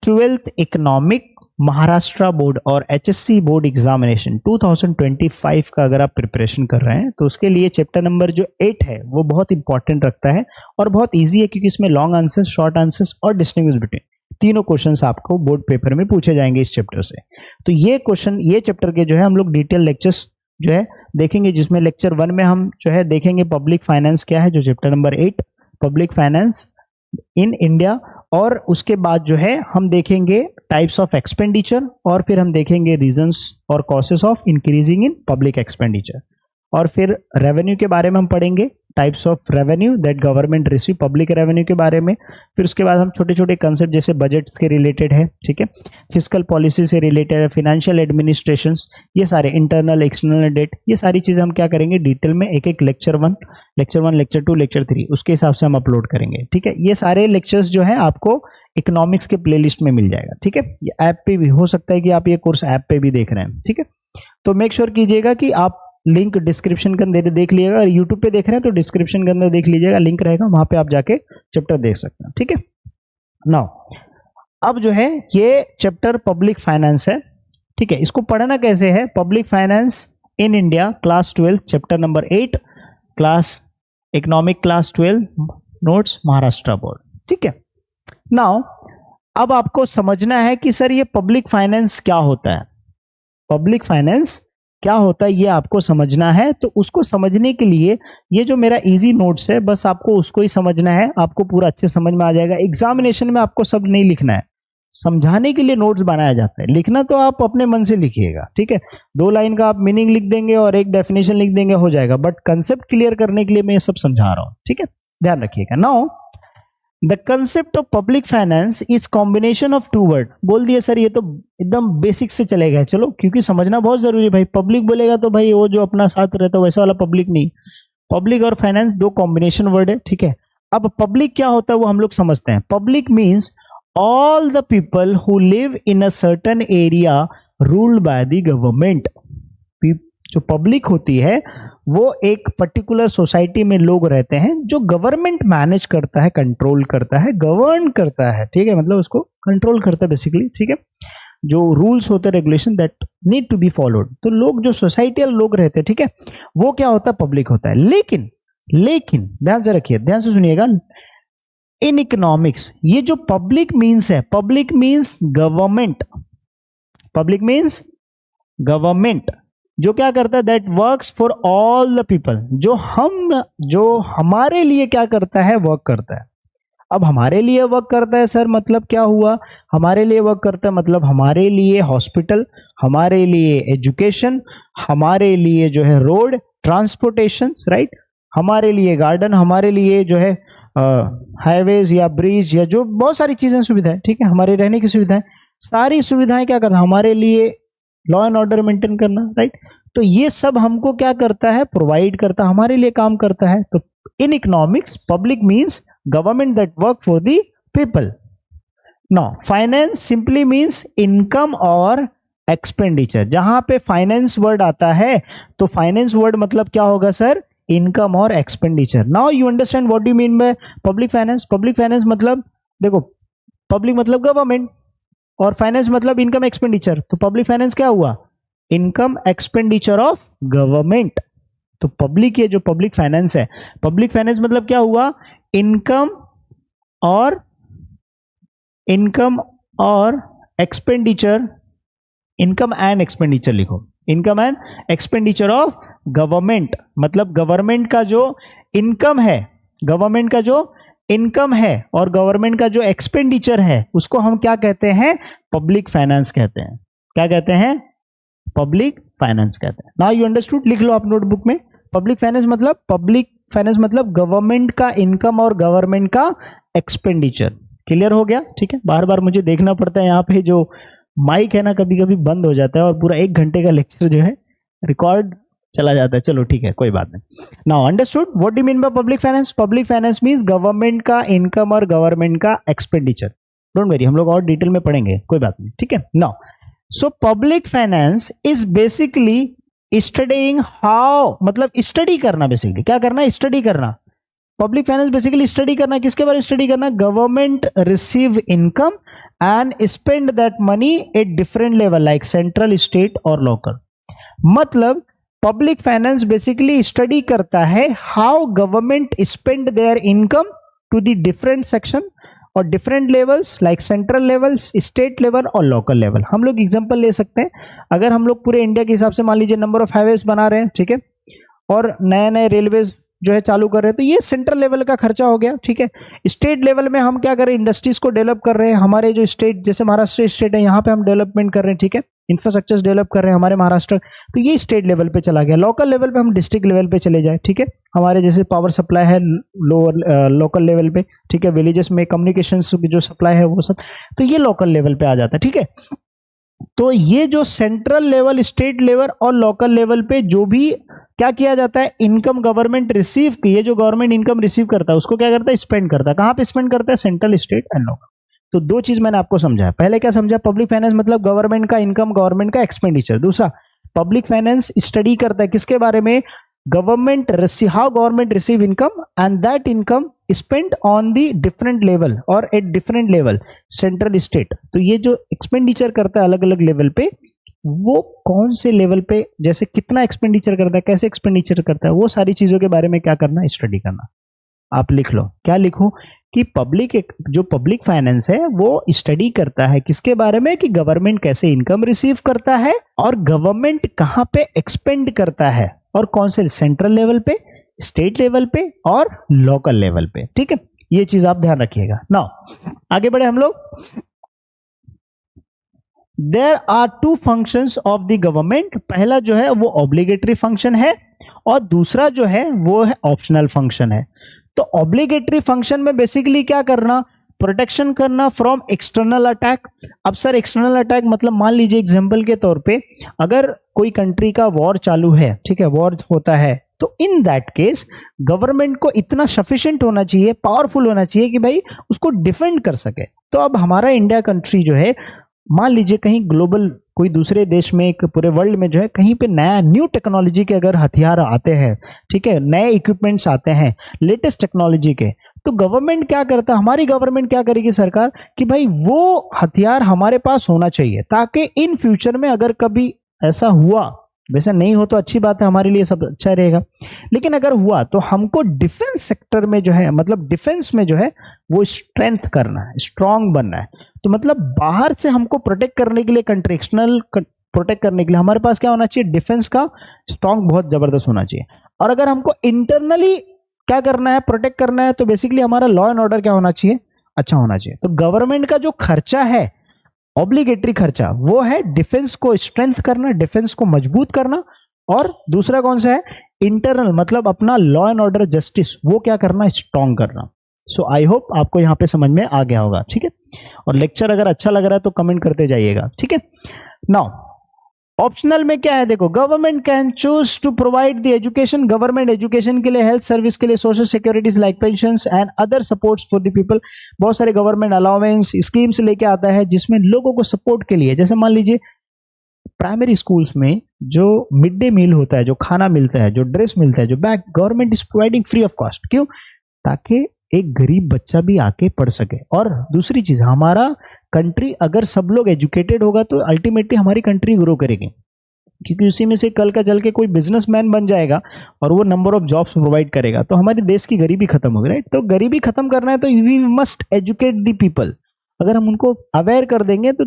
Twelfth economic Maharashtra board और HSC board examination 2025 का अगर आप प्रिपरेशन कर रहे हैं तो उसके लिए चैप्टर नंबर जो 8 है वो बहुत इंपॉर्टेंट रखता है और बहुत इजी है, क्योंकि इसमें लॉन्ग आंसर्स, शॉर्ट आंसर्स और डिस्टिंग्विश बिटवीन तीनों क्वेश्चंस आपको बोर्ड पेपर में पूछे जाएंगे इस चैप्टर से। तो ये क्वेश्चन, ये चैप्टर के जो है हम लोग डिटेल लेक्चर्स जो है देखेंगे, जिसमें लेक्चर 1 में हम जो है देखेंगे पब्लिक फाइनेंस क्या है, जो chapter number 8 public finance in India, और उसके बाद जो है हम देखेंगे टाइप्स ऑफ एक्सपेंडिचर, और फिर हम देखेंगे रीजंस और causes of increasing in public expenditure, और फिर रेवेन्यू के बारे में हम पढ़ेंगे, types of revenue that government receive, public revenue के बारे में। फिर उसके बाद हम छोटे छोटे कंसेप्ट जैसे बजट के रिलेटेड है, ठीक है, फिस्कल पॉलिसी से रिलेटेड है, फाइनेंशियल एडमिनिस्ट्रेशंस, ये सारे इंटरनल एक्सटर्नल डेट, ये सारी चीज़ें हम क्या करेंगे डिटेल में एक एक लेक्चर 1, लेक्चर 2, लेक्चर 3 उसके हिसाब से हम अपलोड करेंगे, ठीक है। ये सारे लेक्चर्स जो है आपको इकोनॉमिक्स के प्लेलिस्ट में मिल जाएगा, ठीक है। ये ऐप पे भी हो सकता है कि आप ये कोर्स ऐप पे भी देख रहे हैं, ठीक है। तो मेक श्योर कीजिएगा कि आप लिंक डिस्क्रिप्शन के अंदर देख लीजिएगा, अगर यूट्यूब पे देख रहे हैं तो डिस्क्रिप्शन के अंदर देख लीजिएगा, लिंक रहेगा, वहां पे आप जाके चैप्टर देख सकते हैं, ठीक है। नाउ अब जो है ये चैप्टर पब्लिक फाइनेंस है, ठीक है। इसको पढ़ना कैसे है, public finance in India class 12 chapter number 8 class economic class 12 notes Maharashtra board, ठीक है। नाउ अब आपको समझना है कि सर ये पब्लिक फाइनेंस क्या होता है, पब्लिक फाइनेंस क्या होता है ये आपको समझना है। तो उसको समझने के लिए ये जो मेरा इजी नोट्स है बस आपको उसको ही समझना है, आपको पूरा अच्छे समझ में आ जाएगा। एग्जामिनेशन में आपको सब नहीं लिखना है, समझाने के लिए नोट्स बनाया जाता है, लिखना तो आप अपने मन से लिखिएगा, ठीक है। 2 लाइन का आप मीनिंग लिख देंगे और एक डेफिनेशन लिख देंगे, हो जाएगा, बट कंसेप्ट क्लियर करने के लिए मैं ये सब समझा रहा हूं, ठीक है, ध्यान रखिएगा। Now the concept of public finance is combination of 2 word. बोल दिए सर ये तो एकदम बेसिक से चलेगा, चलो क्योंकि समझना बहुत जरूरी है भाई। पब्लिक बोलेगा तो भाई वो जो अपना साथ रहता है वैसा वाला पब्लिक नहीं, पब्लिक और फाइनेंस 2 कॉम्बिनेशन वर्ड है, ठीक है। अब पब्लिक क्या होता है वो हम लोग समझते हैं। Public means all the people who live in a certain area ruled by the government. जो पब्लिक होती है वो एक पर्टिकुलर सोसाइटी में लोग रहते हैं जो गवर्नमेंट मैनेज करता है, कंट्रोल करता है, गवर्न करता है, ठीक है, मतलब उसको कंट्रोल करता है बेसिकली, ठीक है। जो रूल्स होते हैं, regulation that need to be followed, तो लोग जो सोसाइटियल लोग रहते हैं, ठीक है, वो क्या होता है, पब्लिक होता है। लेकिन ध्यान से रखिए, ध्यान से सुनिएगा, इन इकोनॉमिक्स ये जो पब्लिक मीन्स है, public means government, public means government जो क्या करता है, that works for all the people, जो हमारे लिए क्या करता है, वर्क करता है। अब हमारे लिए वर्क करता है सर मतलब क्या हुआ, हमारे लिए वर्क करता है मतलब हमारे लिए हॉस्पिटल, हमारे लिए एजुकेशन, हमारे लिए जो है रोड ट्रांसपोर्टेशन, राइट, हमारे लिए गार्डन, हमारे लिए जो है हाईवेज या ब्रिज या जो बहुत सारी चीजें सुविधाएं, ठीक है, हमारे रहने की सुविधाएं, सारी सुविधाएं क्या करता है, हमारे लिए लॉ एंड ऑर्डर मेंटेन करना, राइट। तो ये सब हमको क्या करता है, प्रोवाइड करता है, हमारे लिए काम करता है। तो in economics public means government that work for the people. Now finance simply means income और एक्सपेंडिचर। जहां पे फाइनेंस वर्ड आता है तो फाइनेंस वर्ड मतलब क्या होगा सर, इनकम और expenditure. Now you understand what do mean by public finance. Public finance मतलब देखो, पब्लिक मतलब गवर्नमेंट और फाइनेंस मतलब इनकम एक्सपेंडिचर। तो पब्लिक फाइनेंस क्या हुआ, इनकम एक्सपेंडिचर ऑफ गवर्नमेंट। तो पब्लिक, ये जो पब्लिक फाइनेंस है, पब्लिक फाइनेंस मतलब क्या हुआ, इनकम और एक्सपेंडिचर, इनकम एंड एक्सपेंडिचर लिखो, income and expenditure of government. मतलब गवर्नमेंट का जो इनकम है, गवर्नमेंट का जो इनकम है और गवर्नमेंट का जो एक्सपेंडिचर है उसको हम क्या कहते हैं, पब्लिक फाइनेंस कहते हैं। क्या कहते हैं, पब्लिक फाइनेंस कहते हैं। नाउ यू अंडरस्टूड, लिख लो आप नोटबुक में, पब्लिक फाइनेंस मतलब गवर्नमेंट का इनकम और गवर्नमेंट का एक्सपेंडिचर। क्लियर हो गया, ठीक है। बार बार मुझे देखना पड़ता है, यहाँ पे जो माइक है ना कभी कभी बंद हो जाता है और पूरा 1 घंटे का लेक्चर जो है रिकॉर्ड चला जाता है। चलो ठीक है, कोई बात नहीं। Now understood what do mean by public finance. Public finance means government का इनकम और गवर्नमेंट का एक्सपेंडिचर। डोंट वरी, हम लोग और डिटेल में पढ़ेंगे, कोई बात नहीं, ठीक है। Now so public finance is basically studying how, मतलब स्टडी करना, बेसिकली क्या करना, स्टडी करना। पब्लिक फाइनेंस बेसिकली स्टडी करना, किसके बारे में स्टडी करना, government receive income and spend that money at different level like central, state और लोकल। मतलब पब्लिक फाइनेंस बेसिकली स्टडी करता है how government spend their income to the different section और different levels like central levels, state level और local level. हम लोग example ले सकते हैं, अगर हम लोग पूरे इंडिया के हिसाब से मान लीजिए नंबर ऑफ हाईवेज बना रहे हैं, ठीक है, और नए नए रेलवेज जो है चालू कर रहे हैं, तो ये सेंट्रल लेवल का खर्चा हो गया, ठीक है। स्टेट लेवल में हम क्या कर रहे हैं, इंडस्ट्रीज को डेवलप कर रहे हैं, हमारे जो स्टेट जैसे महाराष्ट्र स्टेट है यहाँ पे हम डेवलपमेंट कर रहे हैं, ठीक है, इंफ्रास्ट्रक्चर डेवलप कर रहे हैं हमारे महाराष्ट्र, तो ये स्टेट लेवल पे चला गया। लोकल लेवल पे हम डिस्ट्रिक्ट लेवल पे चले जाए, ठीक है, हमारे जैसे पावर सप्लाई है लोअर लोकल लेवल पे, ठीक है, विलेजेस में कम्युनिकेशन जो सप्लाई है वो सब, तो ये लोकल लेवल पे आ जाता है, ठीक है। तो ये जो सेंट्रल लेवल, स्टेट लेवल और लोकल लेवल पे जो भी क्या किया जाता है, इनकम गवर्नमेंट रिसीव की, ये जो गवर्नमेंट इनकम रिसीव करता है उसको क्या करता है, स्पेंड करता है। कहां पे स्पेंड करता है, सेंट्रल, स्टेट एंड लोकल। तो दो चीज मैंने आपको समझाया। पहले क्या समझा, पब्लिक फाइनेंस मतलब गवर्नमेंट का इनकम, गवर्नमेंट का एक्सपेंडिचर। दूसरा, पब्लिक फाइनेंस स्टडी करता है किसके बारे में, government how government receive income and that income spend on the different level और at different level, central, state. तो ये जो एक्सपेंडिचर करता है अलग अलग लेवल पे, वो कौन से लेवल पे, जैसे कितना एक्सपेंडिचर करता है, कैसे एक्सपेंडिचर करता है, वो सारी चीजों के बारे में क्या करना है, स्टडी करना। आप लिख लो, क्या लिखो कि जो पब्लिक फाइनेंस है वो स्टडी करता है किसके बारे में, कि गवर्नमेंट कैसे इनकम रिसीव करता है और गवर्नमेंट कहां पे एक्सपेंड करता है, और कौन से, सेंट्रल लेवल पे, स्टेट लेवल पे और लोकल लेवल पे, ठीक है। ये चीज आप ध्यान रखिएगा। नाउ आगे बढ़े हम लोग। There are two functions of the government. पहला जो है वो ऑब्लिगेटरी फंक्शन है और दूसरा जो है वो है ऑप्शनल फंक्शन है। तो ऑब्लिगेटरी फंक्शन में बेसिकली क्या करना, प्रोटेक्शन करना फ्रॉम एक्सटर्नल अटैक। अब सर एक्सटर्नल अटैक मतलब मान लीजिए एग्जांपल के तौर पे अगर कोई कंट्री का वॉर चालू है, ठीक है, वॉर होता है, तो इन दैट केस गवर्नमेंट को इतना सफिशिएंट होना चाहिए, पावरफुल होना चाहिए कि भाई उसको डिफेंड कर सके। तो अब हमारा इंडिया कंट्री जो है, मान लीजिए कहीं ग्लोबल कोई दूसरे देश में, एक पूरे वर्ल्ड में जो है कहीं पे नया न्यू टेक्नोलॉजी के अगर हथियार आते हैं, ठीक है, नए इक्विपमेंट्स आते हैं लेटेस्ट टेक्नोलॉजी के, तो गवर्नमेंट क्या करता है, हमारी गवर्नमेंट क्या करेगी सरकार, कि भाई वो हथियार हमारे पास होना चाहिए ताकि इन फ्यूचर में अगर कभी ऐसा हुआ, वैसे नहीं हो तो अच्छी बात है, हमारे लिए सब अच्छा रहेगा, लेकिन अगर हुआ तो हमको डिफेंस सेक्टर में जो है, मतलब डिफेंस में जो है वो स्ट्रेंथ करना है, स्ट्रांग बनना है। तो मतलब बाहर से हमको प्रोटेक्ट करने के लिए, कंट्री एक्सटर्नल प्रोटेक्ट करने के लिए हमारे पास क्या होना चाहिए, डिफेंस का स्ट्रांग बहुत जबरदस्त होना चाहिए। और अगर हमको इंटरनली क्या करना है, प्रोटेक्ट करना है, तो बेसिकली हमारा लॉ एंड ऑर्डर क्या होना चाहिए, अच्छा होना चाहिए। तो गवर्नमेंट का जो खर्चा है, ऑब्लिगेटरी खर्चा, वो है डिफेंस को स्ट्रेंथ करना, डिफेंस को मजबूत करना, और दूसरा कौन सा है, इंटरनल मतलब अपना लॉ एंड ऑर्डर, जस्टिस, वो क्या करना, स्ट्रांग करना। सो आई होप आपको यहां पे समझ में आ गया होगा, ठीक है। और लेक्चर अगर अच्छा लग रहा है तो कमेंट करते जाइएगा, ठीक है। नाउ ऑप्शनल में क्या है, देखो, government can choose to provide the education. Government education के लिए, हेल्थ सर्विस के लिए, social securities like pensions and other supports for the people, बहुत सारे गवर्नमेंट अलाउंस स्कीम्स लेके आता है जिसमें लोगों को सपोर्ट के लिए, जैसे मान लीजिए प्राइमरी स्कूल्स में जो मिड डे मील होता है, जो खाना मिलता है, जो ड्रेस मिलता है, जो bag, government is providing free of cost. क्यों, ताकि एक गरीब बच्चा भी आके पढ़ सके। और दूसरी चीज, हमारा कंट्री अगर सब लोग एजुकेटेड होगा तो अल्टीमेटली हमारी कंट्री ग्रो करेगी, क्योंकि उसी में से कल का चल के कोई बिजनेसमैन बन जाएगा और वो नंबर ऑफ जॉब्स प्रोवाइड करेगा, तो हमारे देश की गरीबी खत्म होगी, राइट। तो गरीबी खत्म करना है तो we must educate the people. अगर हम उनको अवेयर कर देंगे तो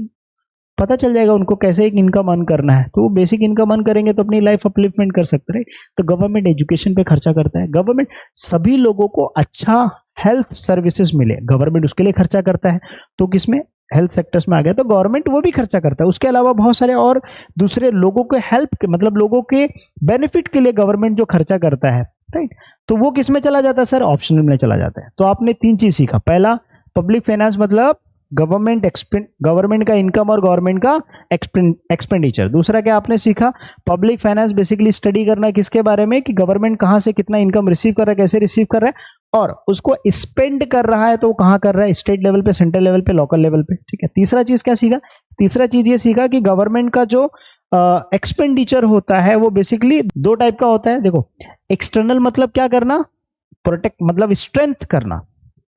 पता चल जाएगा उनको कैसे एक इनकम अर्न करना है, तो वो बेसिक इनकम अर्न करेंगे तो अपनी लाइफ अपलिफ्टमेंट कर सकते हैं। तो गवर्नमेंट एजुकेशन पे खर्चा करता है, गवर्नमेंट सभी लोगों को अच्छा हेल्थ सर्विसेज मिले, गवर्नमेंट उसके लिए खर्चा करता है। तो किसमें, हेल्थ सेक्टर्स में आ गया तो गवर्नमेंट वो भी खर्चा करता है। उसके अलावा बहुत सारे और दूसरे लोगों के हेल्प के, मतलब लोगों के बेनिफिट के लिए गवर्नमेंट जो खर्चा करता है, राइट, तो वो किस में चला जाता है सर, ऑप्शनल में चला जाता है। तो आपने तीन चीज सीखा, पहला पब्लिक फाइनेंस मतलब गवर्नमेंट का इनकम और गवर्नमेंट का एक्सपेंडिचर। दूसरा क्या आपने सीखा, पब्लिक फाइनेंस बेसिकली स्टडी करना है किसके बारे में, कि गवर्नमेंट कहां से कितना इनकम रिसीव कर रहा है, कैसे रिसीव कर रहा है, और उसको स्पेंड कर रहा है तो वो कहां कर रहा है, स्टेट लेवल पे, सेंट्रल लेवल पे, लोकल लेवल पे, ठीक है। तीसरा चीज क्या सीखा, तीसरा चीज ये सीखा कि गवर्नमेंट का जो एक्सपेंडिचर होता है वो बेसिकली दो टाइप का होता है। देखो, एक्सटर्नल मतलब क्या करना, प्रोटेक्ट मतलब स्ट्रेंथ करना।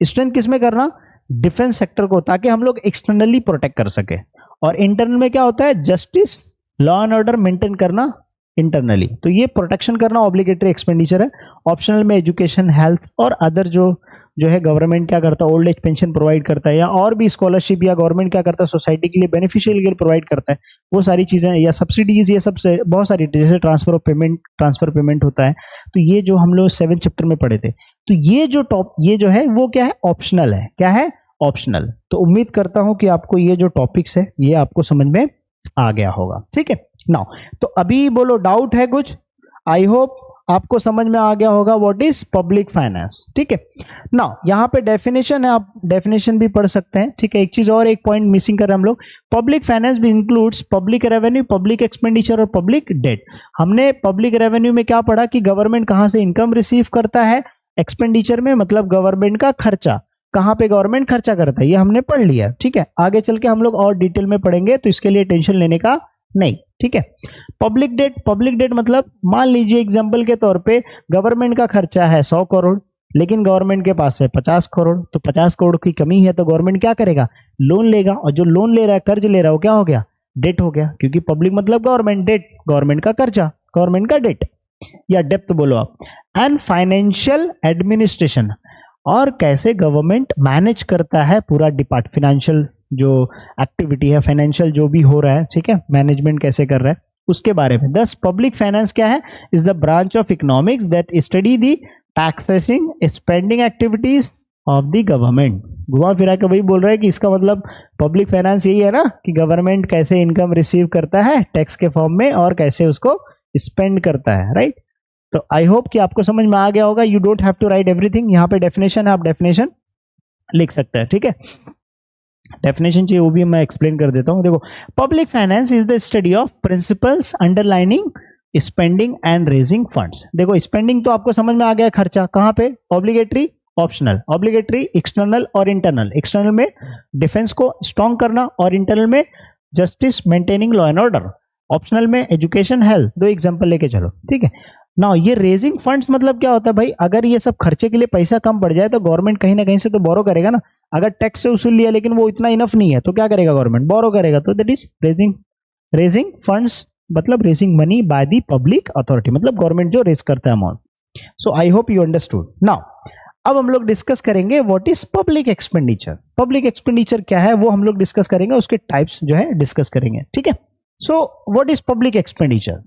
स्ट्रेंथ किसमें करना, डिफेंस सेक्टर को, ताकि हम लोग एक्सटर्नली प्रोटेक्ट कर सके। और इंटरनल में क्या होता है, justice, law and order maintain करना इंटरनली। तो ये प्रोटेक्शन करना ऑब्लिगेटरी एक्सपेंडिचर है। ऑप्शनल में एजुकेशन, हेल्थ और अदर जो है गवर्नमेंट क्या करता है, ओल्ड एज पेंशन प्रोवाइड करता है, या और भी स्कॉलरशिप या गवर्नमेंट क्या करता है सोसाइटी के लिए बेनिफिशियल के लिए प्रोवाइड करता है, वो सारी चीजें, या सब्सिडीज, ये सब से बहुत सारी, जैसे ट्रांसफर पेमेंट होता है। तो ये जो हम लोग 7 चैप्टर में पढ़े थे, तो ये जो है वो क्या है, ऑप्शनल है। क्या है, ऑप्शनल। तो उम्मीद करता हूं कि आपको ये जो टॉपिक्स है ये आपको समझ में आ गया होगा। ठीक है, नाउ तो अभी बोलो डाउट है कुछ? आई होप आपको समझ में आ गया होगा व्हाट इज पब्लिक फाइनेंस। ठीक है, नाउ यहाँ पे डेफिनेशन है, आप डेफिनेशन भी पढ़ सकते हैं। ठीक है, एक चीज और, एक पॉइंट मिसिंग कर रहे हैं हम लोग। पब्लिक फाइनेंस भी includes public revenue, public expenditure और पब्लिक डेट। हमने पब्लिक रेवेन्यू में क्या पढ़ा कि गवर्नमेंट कहां से इनकम रिसीव करता है, एक्सपेंडिचर में मतलब गवर्नमेंट का खर्चा, कहां पे गवर्नमेंट खर्चा करता है, ये हमने पढ़ लिया। ठीक है, आगे चल के हम लोग और डिटेल में पढ़ेंगे, तो इसके लिए टेंशन लेने का नहीं। ठीक है, पब्लिक डेट मतलब मान लीजिए एग्जांपल के तौर पे गवर्नमेंट का खर्चा है 100 करोड़, लेकिन गवर्नमेंट के पास है 50 करोड़, तो 50 करोड़ की कमी है, तो गवर्नमेंट क्या करेगा, लोन लेगा। और जो लोन ले रहा है, कर्ज ले रहा है, वो क्या हो गया, डेट हो गया, क्योंकि पब्लिक मतलब गवर्नमेंट, डेट गवर्नमेंट का कर्जा, गवर्नमेंट का डेट या डेप्थ बोलो आप। एंड फाइनेंशियल एडमिनिस्ट्रेशन, और कैसे गवर्नमेंट मैनेज करता है पूरा फाइनेंशियल जो एक्टिविटी है, फाइनेंशियल जो भी हो रहा है, ठीक है, मैनेजमेंट कैसे कर रहा है उसके बारे में। दस, पब्लिक फाइनेंस क्या है, is the branch of economics that study the taxing spending activities of the government. घुमा फिरा के वही बोल रहा है कि इसका मतलब पब्लिक फाइनेंस यही है ना, कि गवर्नमेंट कैसे इनकम रिसीव करता है टैक्स के फॉर्म में और कैसे उसको स्पेंड करता है, राइट। तो आई होप कि आपको समझ में आ गया होगा। You don't have to write everything, यहाँ पे डेफिनेशन है, आप डेफिनेशन लिख सकते हैं। ठीक है, डेफिनेशन चाहिए वो भी मैं एक्सप्लेन कर देता हूं। देखो, public finance is the study of principles underlining spending and raising funds. देखो, स्पेंडिंग तो आपको समझ में आ गया, खर्चा कहां पे, ऑब्लिगेटरी, ऑप्शनल। ऑब्लिगेटरी एक्सटर्नल और इंटरनल। एक्सटर्नल में डिफेंस को स्ट्रॉन्ग करना और इंटरनल में justice, maintaining law and order. Optional में एजुकेशन, हेल्थ। दो एग्जांपल लेके चलो, ठीक है ना। ये रेजिंग फंड्स मतलब क्या होता है भाई, अगर ये सब खर्चे के लिए पैसा कम पड़ जाए तो गवर्नमेंट कहीं ना कहीं से तो बोरो करेगा ना। अगर टैक्स से वसूल लिया लेकिन वो इतना इनफ नहीं है तो क्या करेगा गवर्नमेंट, बोरो करेगा। तो दैट इज रेजिंग फंड्स, मतलब raising money by the public authority, मतलब गवर्नमेंट जो रेज करता है amount. So I hope you understood. Now अब हम लोग डिस्कस करेंगे what is public expenditure. Public expenditure क्या है वो हम लोग डिस्कस करेंगे, उसके टाइप्स जो है डिस्कस करेंगे, ठीक है। So what is public expenditure.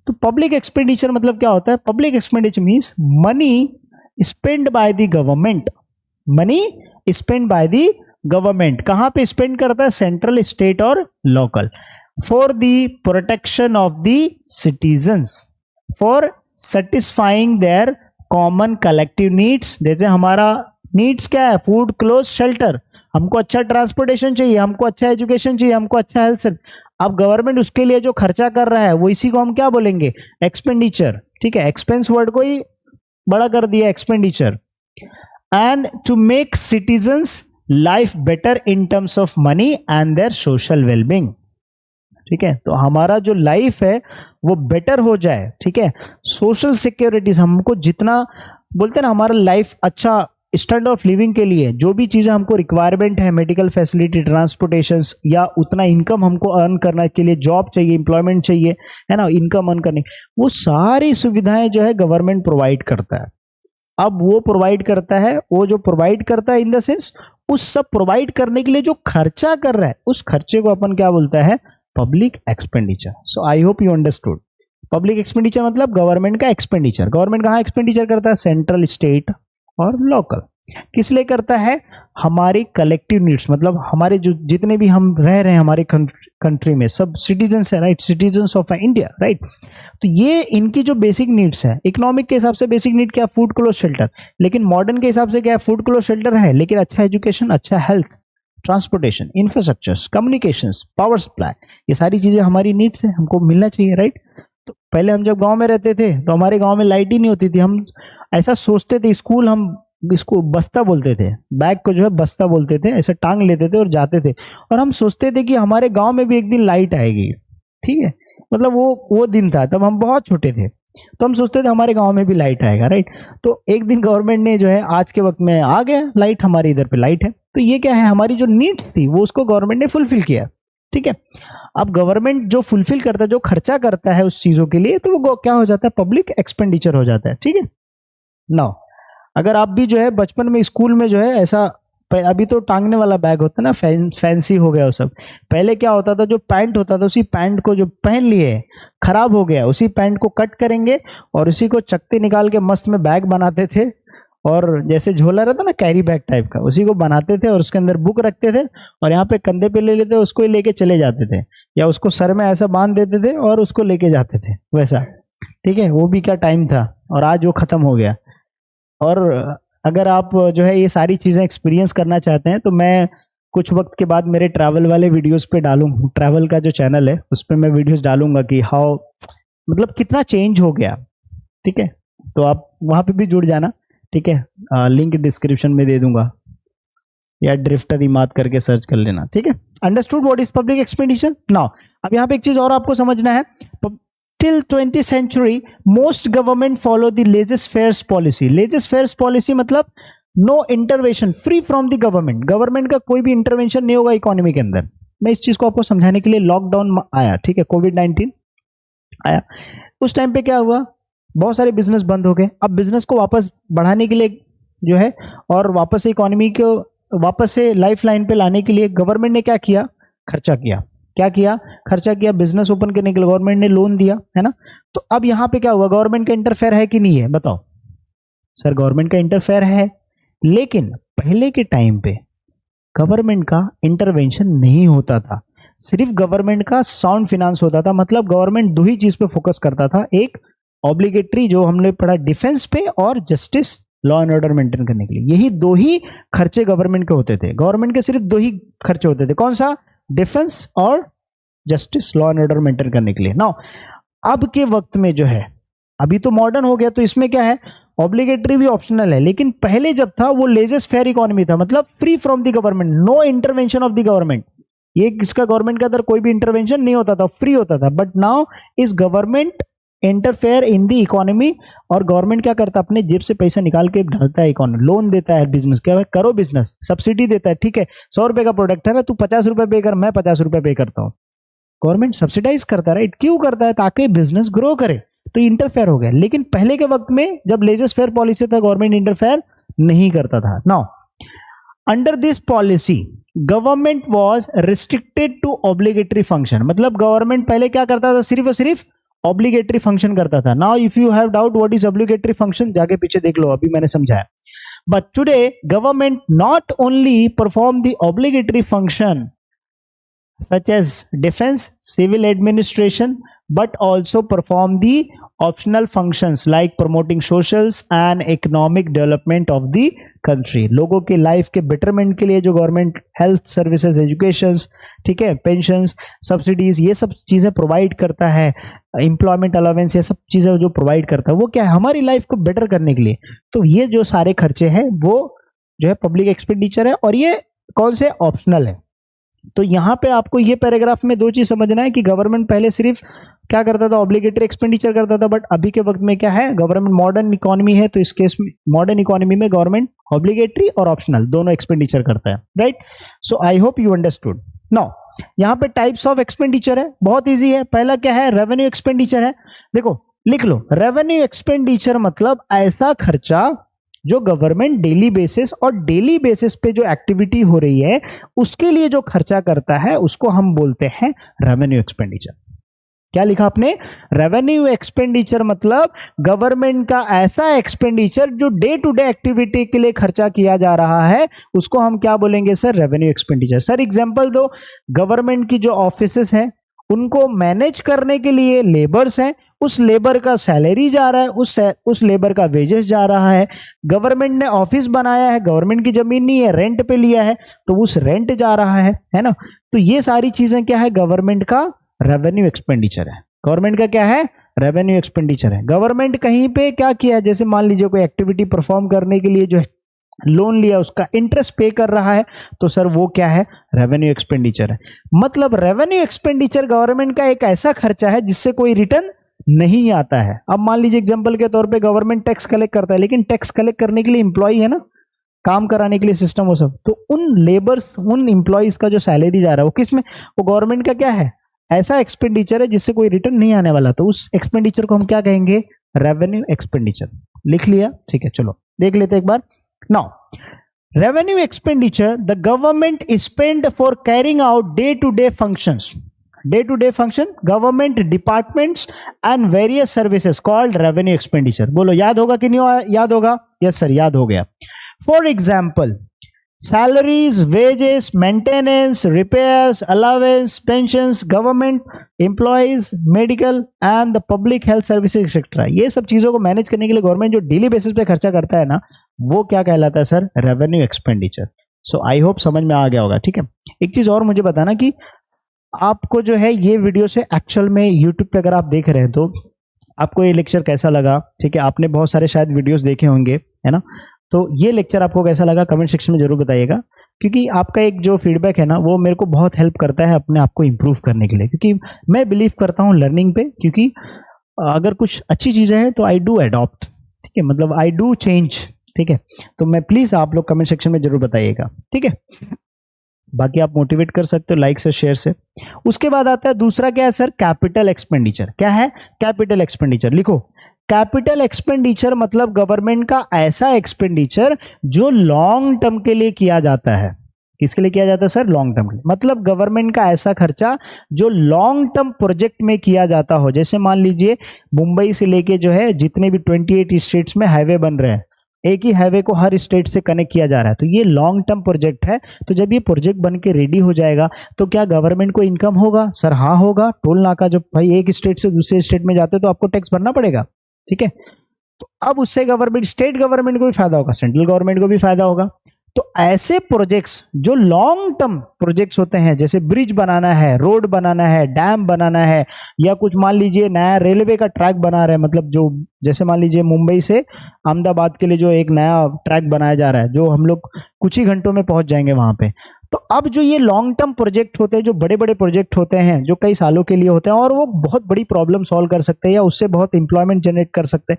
तो पब्लिक एक्सपेंडिचर मतलब क्या होता है, public expenditure means money spend by the government. Money spend by the government कहां पे स्पेंड करता है, सेंट्रल, स्टेट और local, for the protection of the citizens, for satisfying their common collective needs. जैसे हमारा नीड्स क्या है, फूड, क्लोथ, शेल्टर। हमको अच्छा ट्रांसपोर्टेशन चाहिए, हमको अच्छा एजुकेशन चाहिए, हमको अच्छा हेल्थ। अब गवर्नमेंट उसके लिए जो खर्चा कर रहा है वो इसी को हम क्या बोलेंगे, एक्सपेंडिचर, ठीक है। एक्सपेंस वर्ड को ही बड़ा कर दिया, expenditure. And to make citizens life better in terms of money and their social wellbeing, ठीक है। तो हमारा जो लाइफ है वो बेटर हो जाए, ठीक है। सोशल सिक्योरिटीज, हमको जितना बोलते हैं ना, हमारा लाइफ अच्छा स्टैंडर्ड ऑफ लिविंग के लिए जो भी चीजें हमको रिक्वायरमेंट है, मेडिकल फैसिलिटी, ट्रांसपोर्टेशन, या उतना इनकम हमको अर्न करने के लिए जॉब चाहिए, एम्प्लॉयमेंट चाहिए, है ना, इनकम अर्न करने, वो सारी सुविधाएं जो है गवर्नमेंट प्रोवाइड करता है। अब वो प्रोवाइड करता है, वो जो प्रोवाइड करता है इन द सेंस, उस सब प्रोवाइड करने के लिए जो खर्चा कर रहा है उस खर्चे को अपन क्या बोलता है, public expenditure. So I hope you understood. Public expenditure मतलब गवर्नमेंट का एक्सपेंडिचर। गवर्नमेंट कहाँ एक्सपेंडिचर करता है, सेंट्रल, स्टेट और लोकल। किस लिए करता है, हमारी कलेक्टिव नीड्स, मतलब हमारे जो जितने भी हम रह रहे हैं हमारे कंट्री में, सब सिटीजन्स है, right, citizens of India, right. तो ये इनकी जो बेसिक नीड्स है, इकोनॉमिक के हिसाब से बेसिक नीड क्या, फूड, क्लोथ, शेल्टर। लेकिन मॉडर्न के हिसाब से क्या है, फूड, क्लोथ, शेल्टर है, लेकिन अच्छा एजुकेशन, अच्छा health, transportation, infrastructures, communications, power supply, ये सारी चीजें हमारी नीड्स है, हमको मिलना चाहिए, राइट। तो पहले हम जब गांव में रहते थे तो हमारे गांव में लाइट ही नहीं होती थी, हम ऐसा सोचते थे, स्कूल हम इसको बस्ता बोलते थे, बैग को जो है बस्ता बोलते थे, ऐसे टांग लेते थे और जाते थे, और हम सोचते थे कि हमारे गांव में भी एक दिन लाइट आएगी, ठीक है। मतलब वो दिन था, तब हम बहुत छोटे थे, तो हम सोचते थे हमारे गांव में भी लाइट आएगा, राइट। तो एक दिन गवर्नमेंट ने जो है आज के वक्त में आ गया लाइट, हमारे इधर पे लाइट है। तो ये क्या है, हमारी जो नीड्स थी वो उसको गवर्नमेंट ने फुलफिल किया। ठीक है, अब गवर्नमेंट जो फुलफिल करता है, जो खर्चा करता है उस चीजों के लिए, तो वो क्या हो जाता है, पब्लिक एक्सपेंडिचर हो जाता है। ठीक है, नाउ अगर आप भी जो है बचपन में स्कूल में जो है ऐसा, अभी तो टांगने वाला बैग होता है ना, फैंसी हो गया वो सब। पहले क्या होता था, जो पैंट होता था उसी पैंट को जो पहन लिए खराब हो गया, उसी पैंट को कट करेंगे और उसी को चकते निकाल के मस्त में बैग बनाते थे, और जैसे झोला रहता ना कैरी बैग टाइप का, उसी को बनाते थे और उसके अंदर बुक रखते थे और यहाँ पे कंधे पे ले लेते, उसको ही लेके चले जाते थे, या उसको सर में ऐसा बांध देते थे और उसको लेके जाते थे वैसा। ठीक है, वो भी क्या टाइम था, और आज वो खत्म हो गया। और अगर आप जो है ये सारी चीज़ें एक्सपीरियंस करना चाहते हैं तो मैं कुछ वक्त के बाद मेरे ट्रैवल वाले वीडियोस पे डालूँ, ट्रैवल का जो चैनल है उस पर मैं वीडियोस डालूंगा कि हाउ, मतलब कितना चेंज हो गया। ठीक है, तो आप वहाँ पे भी जुड़ जाना। ठीक है, लिंक डिस्क्रिप्शन में दे दूंगा, या ड्रिफ्टर इमाद करके सर्च कर लेना। ठीक है, understood what is public expenditure. Now अब यहाँ पे एक चीज और आपको समझना है, till 20th century most government follow the laissez-faire policy। laissez-faire policy मतलब no intervention, free from the government, government का कोई भी इंटरवेंशन नहीं होगा इकोनॉमी के अंदर। मैं इस चीज को आपको समझाने के लिए लॉकडाउन आया, ठीक है, कोविड-19 आया, उस टाइम पे क्या हुआ, बहुत सारे बिजनेस बंद हो गए। अब बिजनेस को वापस बढ़ाने के लिए जो है, और वापस से इकोनॉमी को वापस से लाइफ लाइन पे लाने के लिए गवर्नमेंट ने क्या किया, खर्चा किया। क्या किया, खर्चा किया। बिजनेस ओपन करने के लिए गवर्नमेंट ने लोन दिया, है ना। तो अब यहां पे क्या हुआ, गवर्नमेंट का इंटरफेयर है कि नहीं है, बताओ सर। गवर्नमेंट का इंटरफेयर है, लेकिन पहले के टाइम पे गवर्नमेंट का इंटरवेंशन नहीं होता था, सिर्फ गवर्नमेंट का साउंड फिनांस होता था। मतलब गवर्नमेंट दो ही चीज पे फोकस करता था, एक ऑब्लिगेटरी जो हमने पढ़ा डिफेंस पे, और justice law and order maintain करने के लिए। यही दो ही खर्चे गवर्नमेंट के होते थे। गवर्नमेंट के सिर्फ दो ही खर्चे होते थे, कौन सा, डिफेंस और justice law and order maintain करने के लिए। नाउ अब के वक्त में जो है, अभी तो मॉडर्न हो गया, तो इसमें क्या है, ऑब्लिगेटरी भी ऑप्शनल है, लेकिन पहले जब था वो लेजेस फेयर इकोनॉमी था, मतलब free from the government, no intervention of the government. ये किसका, गवर्नमेंट के अंदर कोई भी इंटरवेंशन नहीं होता था, फ्री होता था। But now is government interfere in the economy, और गवर्नमेंट क्या करता है, अपने जेब से पैसा निकाल के डालता है इकोनॉमी, लोन देता है बिजनेस, क्या है, करो बिजनेस, सब्सिडी देता है। ठीक है, 100 रुपए का प्रोडक्ट है ना, तू 50 रुपए पे कर, मैं 50 रुपए पे करता हूँ, गवर्नमेंट सब्सिडाइज करता है, राइट। क्यों करता है, ताकि बिजनेस ग्रो करे। तो इंटरफेयर हो गया। लेकिन पहले के वक्त में जब लेजेस फेयर पॉलिसी था, गवर्नमेंट इंटरफेयर नहीं करता था। Now under this policy government was restricted to obligatory function. मतलब गवर्नमेंट पहले क्या करता था, सिर्फ और सिर्फ ऑब्लिगेटरी फंक्शन करता था। Now if you have doubt what is obligatory function, जाके पीछे देख लो, अभी मैंने समझाया। But today government not only perform the obligatory function such as defense, civil administration, but also perform the optional functions like promoting socials and economic development of the country। लोगों के life के betterment के लिए जो government health services, education, ठीक है, pensions, subsidies, ये सब चीजें प्रोवाइड करता है, एम्प्लॉयमेंट अलाउंस, ये सब चीजें जो प्रोवाइड करता है, वो क्या है, हमारी लाइफ को बेटर करने के लिए। तो ये जो सारे खर्चे हैं वो जो है पब्लिक एक्सपेंडिचर है, और ये कौन से, ऑप्शनल है। तो यहां पे आपको ये पैराग्राफ में दो चीज समझना है कि गवर्नमेंट पहले सिर्फ क्या करता था, ऑब्लिगेटरी एक्सपेंडिचर करता था, बट अभी के वक्त में क्या है, गवर्नमेंट मॉडर्न इकोनॉमी है, तो इस केस में मॉडर्न इकोनॉमी में गवर्नमेंट ऑब्लिगेटरी और ऑप्शनल दोनों एक्सपेंडिचर करता है, right. So I hope you understood. Now यहां पे टाइप्स ऑफ एक्सपेंडिचर है, बहुत इजी है। पहला क्या है, रेवेन्यू एक्सपेंडिचर है। देखो लिख लो, रेवेन्यू एक्सपेंडिचर मतलब ऐसा खर्चा जो गवर्नमेंट डेली बेसिस, और डेली बेसिस पे जो एक्टिविटी हो रही है उसके लिए जो खर्चा करता है, उसको हम बोलते हैं रेवेन्यू एक्सपेंडिचर। क्या लिखा आपने, रेवेन्यू एक्सपेंडिचर मतलब गवर्नमेंट का ऐसा एक्सपेंडिचर जो डे टू डे एक्टिविटी के लिए खर्चा किया जा रहा है, उसको हम क्या बोलेंगे sir, revenue expenditure. Sir example दो, गवर्नमेंट की जो ऑफिसेस हैं उनको मैनेज करने के लिए लेबर्स हैं, उस लेबर का सैलरी जा रहा है, उस लेबर का वेजेस जा रहा है। गवर्नमेंट ने ऑफिस बनाया है, गवर्नमेंट की जमीन नहीं है, रेंट पे लिया है, तो उस रेंट जा रहा है ना। तो ये सारी चीजें क्या है, गवर्नमेंट का रेवेन्यू एक्सपेंडिचर है। गवर्नमेंट का क्या है, रेवेन्यू एक्सपेंडिचर है। गवर्नमेंट कहीं पे क्या किया, जैसे मान लीजिए कोई एक्टिविटी परफॉर्म करने के लिए जो है लोन लिया, उसका इंटरेस्ट पे कर रहा है, तो सर वो क्या है, रेवेन्यू एक्सपेंडिचर है। मतलब रेवेन्यू एक्सपेंडिचर गवर्नमेंट का एक ऐसा खर्चा है जिससे कोई रिटर्न नहीं आता है। अब मान लीजिए एग्जांपल के तौर पे गवर्नमेंट टैक्स कलेक्ट करता है, लेकिन टैक्स कलेक्ट करने के लिए एम्प्लॉय है ना, काम कराने के लिए सिस्टम वो सब, तो उन लेबर्स, उन एम्प्लॉयज का जो सैलरी जा रहा है वो किस में, वो गवर्नमेंट का क्या है, ऐसा एक्सपेंडिचर है जिससे कोई रिटर्न नहीं आने वाला, तो उस एक्सपेंडिचर को हम क्या कहेंगे, रेवेन्यू एक्सपेंडिचर। लिख लिया, ठीक है, चलो देख लेते एक बार। Now revenue expenditure the government spend for carrying out day to day functions, day to day function, government departments and various services called revenue expenditure. बोलो याद होगा कि नहीं याद होगा? यस सर, याद हो गया। For example salaries, wages, maintenance, repairs, allowance, pensions, government employees, medical and the public health services etc. ये सब चीजों को मैनेज करने के लिए गवर्नमेंट जो डेली बेसिस पे खर्चा करता है ना, वो क्या कहलाता है sir, revenue expenditure. So I hope समझ में आ गया होगा, ठीक है। एक चीज और मुझे बताना कि आपको जो है ये वीडियो से एक्चुअल में यूट्यूब पे अगर आप देख रहे हैं तो आपको ये लेक्चर कैसा लगा, ठीक है। आपने बहुत सारे शायद वीडियोस देखे होंगे, है ना, तो ये लेक्चर आपको कैसा लगा कमेंट सेक्शन में जरूर बताइएगा, क्योंकि आपका एक जो फीडबैक है ना वो मेरे को बहुत हेल्प करता है अपने आप को इम्प्रूव करने के लिए, क्योंकि मैं बिलीव करता हूँ लर्निंग पे, क्योंकि अगर कुछ अच्छी चीज़ें हैं तो आई डू अडॉप्ट, ठीक है, मतलब आई डू चेंज, ठीक है। तो मैं प्लीज़ आप लोग कमेंट सेक्शन में जरूर बताइएगा, ठीक है। बाकी आप मोटिवेट कर सकते हो लाइक से, शेयर से। उसके बाद आता है दूसरा, क्या है सर, कैपिटल एक्सपेंडिचर। क्या है कैपिटल एक्सपेंडिचर? लिखो, कैपिटल एक्सपेंडिचर मतलब गवर्नमेंट का ऐसा एक्सपेंडिचर जो लॉन्ग टर्म के लिए किया जाता है। किसके लिए किया जाता है सर? लॉन्ग टर्म के लिए। मतलब गवर्नमेंट का ऐसा खर्चा जो लॉन्ग टर्म प्रोजेक्ट में किया जाता हो। जैसे मान लीजिए मुंबई से लेके जो है जितने भी 28 स्टेट्स में हाईवे बन रहे हैं, एक ही हाईवे को हर स्टेट से कनेक्ट किया जा रहा है, तो ये लॉन्ग टर्म प्रोजेक्ट है। तो जब ये प्रोजेक्ट बन के रेडी हो जाएगा तो क्या गवर्नमेंट को इनकम होगा? सर हाँ होगा। टोल नाका जब भाई एक स्टेट से दूसरे स्टेट में जाते तो आपको टैक्स भरना पड़ेगा, ठीक है। तो अब उससे गवर्नमेंट, स्टेट गवर्नमेंट को भी फायदा होगा, सेंट्रल गवर्नमेंट को भी फायदा होगा। तो ऐसे प्रोजेक्ट्स जो लॉन्ग टर्म प्रोजेक्ट्स होते हैं, जैसे ब्रिज बनाना है, रोड बनाना है, डैम बनाना है, या कुछ मान लीजिए नया रेलवे का ट्रैक बना रहे हैं, मतलब जो जैसे मान लीजिए मुंबई से अहमदाबाद के लिए जो एक नया ट्रैक बनाया जा रहा है, जो हम लोग कुछ ही घंटों में पहुंच जाएंगे वहां पे। तो अब जो ये लॉन्ग टर्म प्रोजेक्ट होते हैं, जो बड़े बड़े प्रोजेक्ट होते हैं, जो कई सालों के लिए होते हैं और वो बहुत बड़ी प्रॉब्लम सॉल्व कर सकते हैं या उससे बहुत इंप्लॉयमेंट जनरेट कर सकते हैं,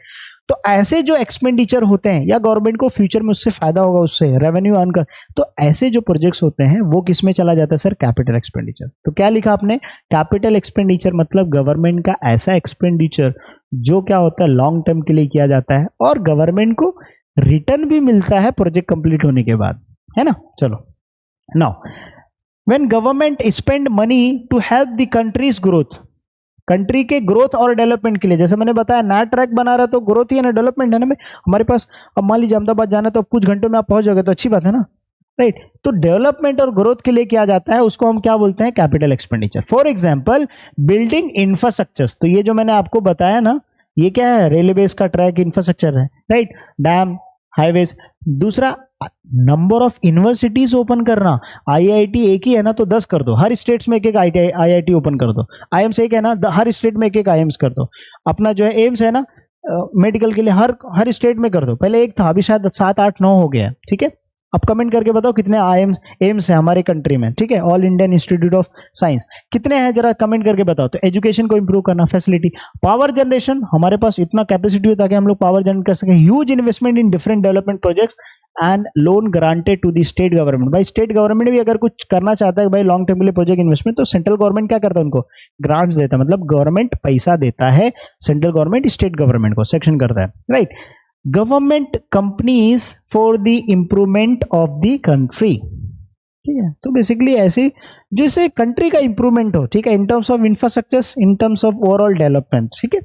तो ऐसे जो एक्सपेंडिचर होते हैं या गवर्नमेंट को फ्यूचर में उससे फायदा होगा, उससे रेवेन्यू अर्न कर, तो ऐसे जो प्रोजेक्ट्स होते हैं वो किस में चला जाता है सर? Capital expenditure. तो क्या लिखा आपने? कैपिटल एक्सपेंडिचर मतलब गवर्नमेंट का ऐसा एक्सपेंडिचर जो क्या होता है, लॉन्ग टर्म के लिए किया जाता है और गवर्नमेंट को रिटर्न भी मिलता है प्रोजेक्ट कंप्लीट होने के बाद, है ना। चलो, now when government spend money to help the country's growth, country के ग्रोथ और डेवलपमेंट के लिए, जैसे मैंने बताया नया ट्रैक बना रहा है तो ग्रोथ ही है ना, डेवलपमेंट है ना। हमारे पास अब मान लीजिए अहमदाबाद जाना है तो कुछ घंटों में आप पहुंच जाओगे, तो अच्छी बात है ना, राइट। तो डेवलपमेंट और ग्रोथ के लिए किया जाता है, उसको हम क्या बोलते हैं? Capital expenditure. For example building infrastructure, तो ये जो मैंने आपको बताया ना, ये क्या है? रेलवेज का ट्रैक इंफ्रास्ट्रक्चर है, राइट, डैम, हाईवेज। दूसरा, नंबर ऑफ यूनिवर्सिटीज ओपन करना। आईआईटी एक ही है ना, तो 10 कर दो, हर स्टेट्स में एक एक आईआईटी ओपन कर दो। आईएम्स एक है ना, हर स्टेट में एक एक आईएम्स कर दो। अपना जो है एम्स है ना मेडिकल के लिए, हर स्टेट में कर दो। पहले एक था, अभी शायद 7, 8, 9 हो गया, ठीक है। अब कमेंट करके बताओ कितने एम्स है हमारे कंट्री में, ठीक है। All Indian institute of science कितने हैं, जरा कमेंट करके बताओ। तो एजुकेशन को इंप्रूव करना, फैसिलिटी, पावर जनरेशन, हमारे पास इतना कैपेसिटी हो ताकि हम लोग पावर जनरेट कर सकें। Huge investment in different development projects and loan granted to the state government. भाई स्टेट गवर्नमेंट भी अगर कुछ करना चाहता है भाई लॉन्ग टर्म के लिए प्रोजेक्ट इन्वेस्टमेंट, तो सेंट्रल गवर्नमेंट क्या करता है? उनको ग्रांट्स देता है, मतलब गवर्नमेंट पैसा देता है, सेंट्रल गवर्नमेंट स्टेट गवर्नमेंट को सेक्शन करता है, right. Government companies for the improvement of the country, ठीक है। तो बेसिकली ऐसी जैसे कंट्री का इंप्रूवमेंट हो, ठीक है, इन terms of infrastructures, in terms of overall development, ठीक है।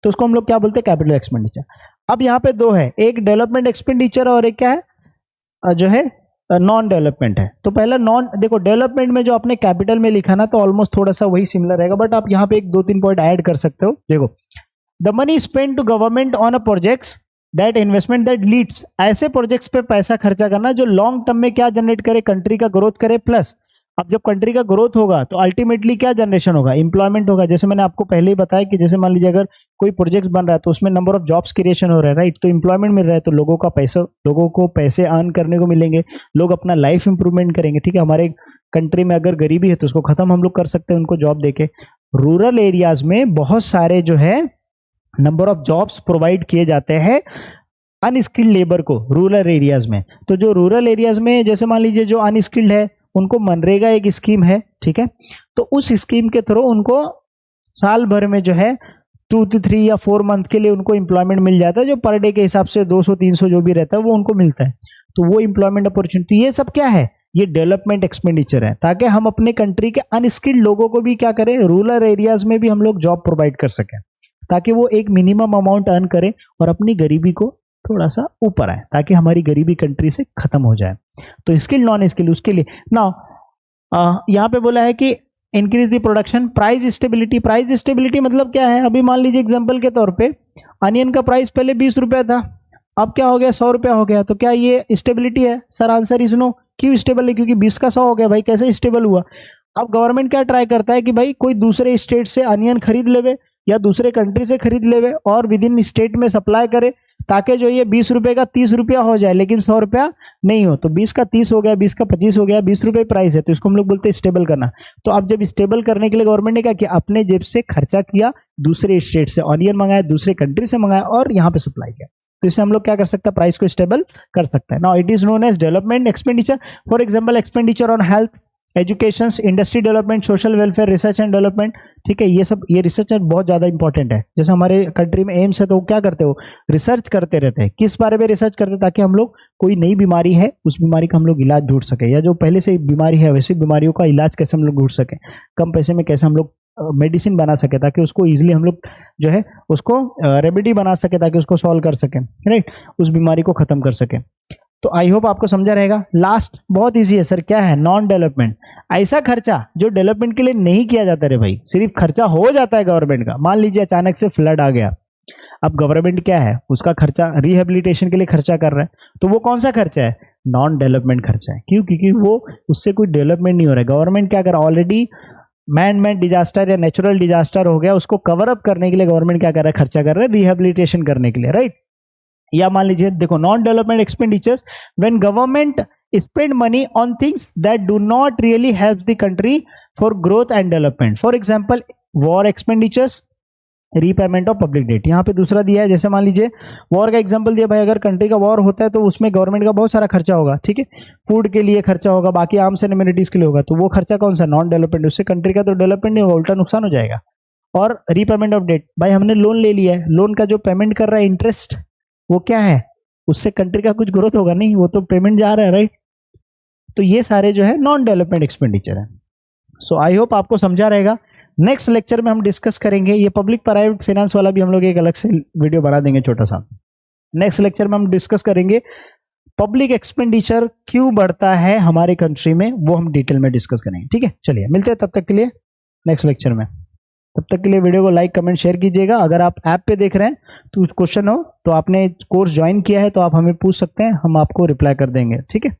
तो उसको हम लोग क्या बोलते हैं? Capital expenditure. अब यहाँ पे दो है, एक डेवलपमेंट एक्सपेंडिचर और एक क्या है जो है नॉन डेवलपमेंट है। तो पहला नॉन, देखो डेवलपमेंट में जो आपने कैपिटल में लिखा ना, तो ऑलमोस्ट थोड़ा सा वही सिमिलर रहेगा, बट आप यहाँ पे एक 2-3 पॉइंट ऐड कर सकते हो। देखो, the money spend to government on a projects that investment that leads, ऐसे प्रोजेक्ट्स पे पैसा खर्चा करना जो लॉन्ग टर्म में क्या जनरेट करे? कंट्री का ग्रोथ करे। प्लस अब जब कंट्री का ग्रोथ होगा तो अल्टीमेटली क्या जनरेशन होगा? एम्प्लॉयमेंट होगा। जैसे मैंने आपको पहले ही बताया कि जैसे मान लीजिए अगर कोई प्रोजेक्ट बन रहा है तो उसमें नंबर ऑफ जॉब्स क्रिएशन हो रहा है, राइट। तो एम्प्लॉयमेंट मिल रहा है, तो लोगों को पैसे अर्न करने को मिलेंगे, लोग अपना लाइफ इंप्रूवमेंट करेंगे, ठीक है। हमारे कंट्री में अगर गरीबी है तो उसको खत्म हम लोग कर सकते हैं उनको जॉब देके। रूरल एरियाज में बहुत सारे जो है नंबर ऑफ जॉब्स प्रोवाइड किए जाते हैं अनस्किल्ड लेबर को रूरल एरियाज में। तो जो रूरल एरियाज में जैसे मान लीजिए जो अनस्किल्ड है उनको मनरेगा एक स्कीम है, ठीक है, तो उस स्कीम के थ्रू उनको साल भर में जो है 2 to 3 या 4 मंथ के लिए उनको एम्प्लॉयमेंट मिल जाता है, जो पर डे के हिसाब से 200-300 जो भी रहता है वो उनको मिलता है। तो वो एम्प्लॉयमेंट अपॉर्चुनिटी, ये सब क्या है, ये डेवलपमेंट एक्सपेंडिचर है, ताकि हम अपने कंट्री के अनस्किल्ड लोगों को भी क्या करें, रूरल एरियाज में भी हम लोग जॉब प्रोवाइड कर सकें, ताकि वो एक मिनिमम अमाउंट अर्न करें और अपनी गरीबी को थोड़ा सा ऊपर आए, ताकि हमारी गरीबी कंट्री से खत्म हो जाए। तो स्किल नॉन स्किल उसके लिए ना यहाँ पे बोला है कि increase the production, price stability. Price stability मतलब क्या है, अभी मान लीजिए एग्जांपल के तौर पे अनियन का प्राइस पहले 20 रुपया था, अब क्या हो गया 100 रुपया हो गया, तो क्या ये स्टेबिलिटी है? Sir answer is no. क्यों स्टेबल है? क्योंकि 20 का 100 हो गया भाई, कैसे स्टेबल हुआ? अब गवर्नमेंट क्या ट्राई करता है कि भाई कोई दूसरे स्टेट से अनियन खरीद लेवे या दूसरे कंट्री से खरीद लेवे और विद इन स्टेट में सप्लाई करे, ताकि जो ये 20 रुपए का 30 रुपया हो जाए, लेकिन 100 रुपया नहीं हो। तो 20 का 30 हो गया, 20 का 25 हो गया, 20 रुपए प्राइस है, तो इसको हम लोग बोलते हैं स्टेबल करना। तो अब जब स्टेबल करने के लिए गवर्नमेंट ने क्या किया, अपने जेब से खर्चा किया, दूसरे स्टेट से ऑनियन मंगाया, दूसरे कंट्री से मंगाया और यहाँ पे सप्लाई किया, तो इससे हम लोग क्या कर सकते हैं, प्राइस को स्टेबल कर सकते हैं। Now it is known as development expenditure. For example expenditure on health, education, industry development, social welfare, research and development, ठीक है, ये सब, ये रिसर्च बहुत ज़्यादा इंपॉर्टेंट है। जैसे हमारे कंट्री में एम्स है तो क्या करते हो, रिसर्च करते रहते हैं। किस बारे में रिसर्च करते हैं? ताकि हम लोग कोई नई बीमारी है उस बीमारी का हम लोग इलाज ढूंढ सके, या जो पहले से बीमारी है वैसी बीमारियों का इलाज कैसे हम लोग ढूंढ सके, कम पैसे में कैसे हम लोग मेडिसिन बना सके, ताकि उसको इजीली हम लोग जो है उसको रेमेडी बना सके, ताकि उसको सॉल्व कर सके, राइट, उस बीमारी को खत्म कर सके। तो आई होप आपको समझा रहेगा। लास्ट बहुत इजी है सर, क्या है, नॉन डेवलपमेंट। ऐसा खर्चा जो डेवलपमेंट के लिए नहीं किया जाता रे भाई, सिर्फ खर्चा हो जाता है गवर्नमेंट का। मान लीजिए अचानक से फ्लड आ गया, अब गवर्नमेंट क्या है, उसका खर्चा रिहेबिलिटेशन के लिए खर्चा कर रहा है, तो वो कौन सा खर्चा है, नॉन डेवलपमेंट खर्चा है। क्यों? क्योंकि वो उससे कोई डेवलपमेंट नहीं हो रहा है। गवर्नमेंट क्या कर रहा है, ऑलरेडी मैन मेड डिजास्टर या नेचुरल डिजास्टर हो गया, उसको कवर अप करने के लिए गवर्नमेंट क्या कर रहा है, खर्चा कर रहा है रिहेबिलिटेशन करने के लिए, राइट। या मान लीजिए देखो, non development expenditures when government spend money on things that do not really helps the country for growth and development. For example war expenditures, repayment of public debt. यहाँ पे दूसरा दिया है, जैसे मान लीजिए वॉर का एग्जांपल दिया भाई, अगर कंट्री का वॉर होता है तो उसमें गवर्नमेंट का बहुत सारा खर्चा होगा, ठीक है, फूड के लिए खर्चा होगा, बाकी आर्म्स एंड एमिनिटीज के लिए होगा, तो वो खर्चा कौन सा, नॉन डेवलपमेंट। उससे कंट्री का तो डेवलपमेंट नहीं होगा, उल्टा नुकसान हो जाएगा। और रीपेमेंट ऑफ डेट, भाई हमने लोन ले लिया है, लोन का जो पेमेंट कर रहा है इंटरेस्ट, वो क्या है, उससे कंट्री का कुछ ग्रोथ होगा नहीं, वो तो पेमेंट जा रहा है, राइट। तो ये सारे जो है नॉन डेवलपमेंट एक्सपेंडिचर है। सो आई होप आपको समझा रहेगा। नेक्स्ट लेक्चर में हम डिस्कस करेंगे, ये पब्लिक प्राइवेट फाइनेंस वाला भी हम लोग एक अलग से वीडियो बना देंगे छोटा सा। नेक्स्ट लेक्चर में हम डिस्कस करेंगे पब्लिक एक्सपेंडिचर क्यों बढ़ता है हमारे कंट्री में, वो हम डिटेल में डिस्कस करेंगे, ठीक है। चलिए मिलते हैं तब तक के लिए नेक्स्ट लेक्चर में। तब तक के लिए वीडियो को लाइक कमेंट शेयर कीजिएगा। अगर आप ऐप पे देख रहे हैं तो कुछ क्वेश्चन हो तो आपने कोर्स ज्वाइन किया है तो आप हमें पूछ सकते हैं, हम आपको रिप्लाई कर देंगे, ठीक है।